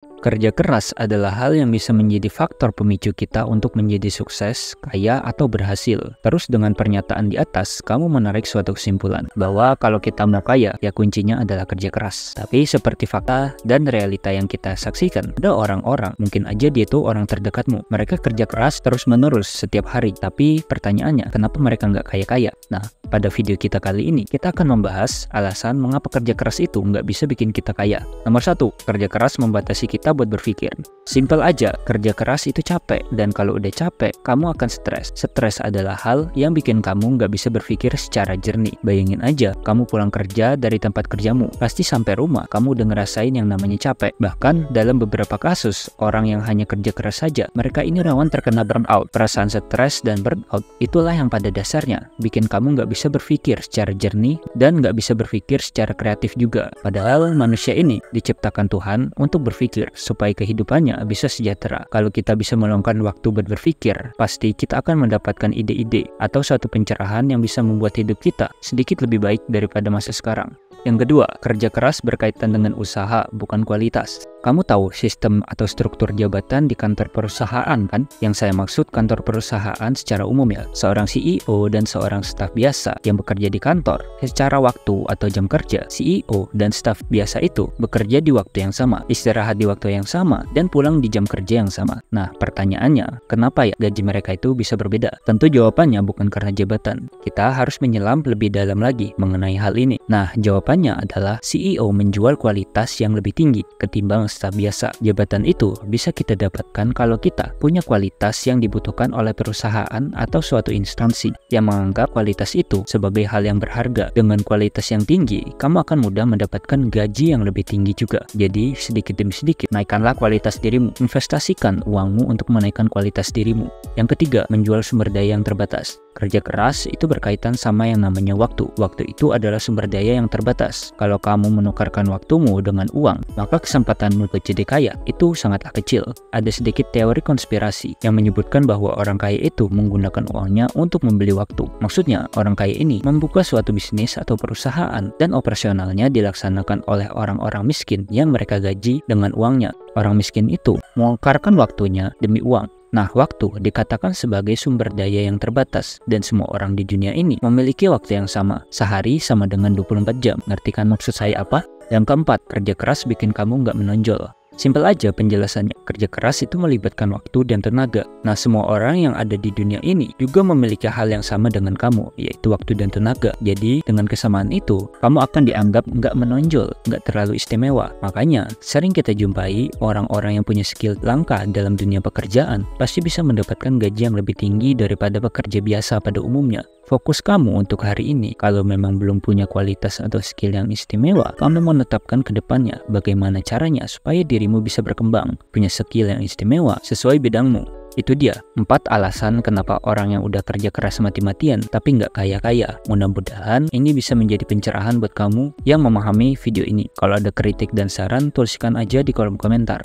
Kerja keras adalah hal yang bisa menjadi faktor pemicu kita untuk menjadi sukses, kaya, atau berhasil. Terus dengan pernyataan di atas, kamu menarik suatu kesimpulan bahwa kalau kita mau kaya, ya kuncinya adalah kerja keras. Tapi seperti fakta dan realita yang kita saksikan, ada orang-orang, mungkin aja dia itu orang terdekatmu. Mereka kerja keras terus-menerus setiap hari. Tapi pertanyaannya, kenapa mereka nggak kaya-kaya? Nah, pada video kita kali ini, kita akan membahas alasan mengapa kerja keras itu nggak bisa bikin kita kaya. Nomor 1, kerja keras membatasi kita buat berpikir. Simpel aja, kerja keras itu capek, dan kalau udah capek, kamu akan stres. Stres adalah hal yang bikin kamu nggak bisa berpikir secara jernih. Bayangin aja, kamu pulang kerja dari tempat kerjamu, pasti sampai rumah, kamu udah ngerasain yang namanya capek. Bahkan dalam beberapa kasus, orang yang hanya kerja keras saja, mereka ini rawan terkena burnout. Perasaan stres dan burnout, itulah yang pada dasarnya bikin kamu nggak bisa berpikir secara jernih, dan nggak bisa berpikir secara kreatif juga. Padahal manusia ini diciptakan Tuhan untuk berpikir, supaya kehidupannya bisa sejahtera. Kalau kita bisa meluangkan waktu buat berpikir, pasti kita akan mendapatkan ide-ide atau suatu pencerahan yang bisa membuat hidup kita sedikit lebih baik daripada masa sekarang. Yang kedua, kerja keras berkaitan dengan usaha, bukan kualitas. Kamu tahu sistem atau struktur jabatan di kantor perusahaan kan? Yang saya maksud kantor perusahaan secara umum ya. Seorang CEO dan seorang staf biasa yang bekerja di kantor, secara waktu atau jam kerja, CEO dan staf biasa itu bekerja di waktu yang sama, istirahat di waktu yang sama, dan pulang di jam kerja yang sama. Nah, pertanyaannya, kenapa ya gaji mereka itu bisa berbeda? Tentu jawabannya bukan karena jabatan. Kita harus menyelam lebih dalam lagi mengenai hal ini. Nah, jawabannya adalah CEO menjual kualitas yang lebih tinggi ketimbang staf biasa. Jabatan itu bisa kita dapatkan kalau kita punya kualitas yang dibutuhkan oleh perusahaan atau suatu instansi yang menganggap kualitas itu sebagai hal yang berharga. Dengan kualitas yang tinggi, kamu akan mudah mendapatkan gaji yang lebih tinggi juga. Jadi, sedikit demi sedikit, naikkanlah kualitas dirimu. Investasikan uangmu untuk menaikkan kualitas dirimu. Yang ketiga, menjual sumber daya yang terbatas. Kerja keras itu berkaitan sama yang namanya waktu. Waktu itu adalah sumber daya yang terbatas. Kalau kamu menukarkan waktumu dengan uang, maka kesempatanmu untuk jadi kaya itu sangatlah kecil. Ada sedikit teori konspirasi yang menyebutkan bahwa orang kaya itu menggunakan uangnya untuk membeli waktu. Maksudnya, orang kaya ini membuka suatu bisnis atau perusahaan dan operasionalnya dilaksanakan oleh orang-orang miskin yang mereka gaji dengan uangnya. Orang miskin itu menukarkan waktunya demi uang. Nah, waktu dikatakan sebagai sumber daya yang terbatas, dan semua orang di dunia ini memiliki waktu yang sama. Sehari sama dengan 24 jam. Ngerti kan maksud saya apa? Yang keempat, kerja keras bikin kamu nggak menonjol. Simpel aja penjelasannya, kerja keras itu melibatkan waktu dan tenaga. Nah, semua orang yang ada di dunia ini juga memiliki hal yang sama dengan kamu, yaitu waktu dan tenaga. Jadi, dengan kesamaan itu, kamu akan dianggap nggak menonjol, nggak terlalu istimewa. Makanya, sering kita jumpai orang-orang yang punya skill langka dalam dunia pekerjaan, pasti bisa mendapatkan gaji yang lebih tinggi daripada pekerja biasa pada umumnya. Fokus kamu untuk hari ini, kalau memang belum punya kualitas atau skill yang istimewa, kamu menetapkan ke depannya bagaimana caranya supaya dirimu bisa berkembang, punya skill yang istimewa sesuai bidangmu. Itu dia 4 alasan kenapa orang yang udah kerja keras mati-matian tapi nggak kaya-kaya. Mudah-mudahan ini bisa menjadi pencerahan buat kamu yang memahami video ini. Kalau ada kritik dan saran, tuliskan aja di kolom komentar.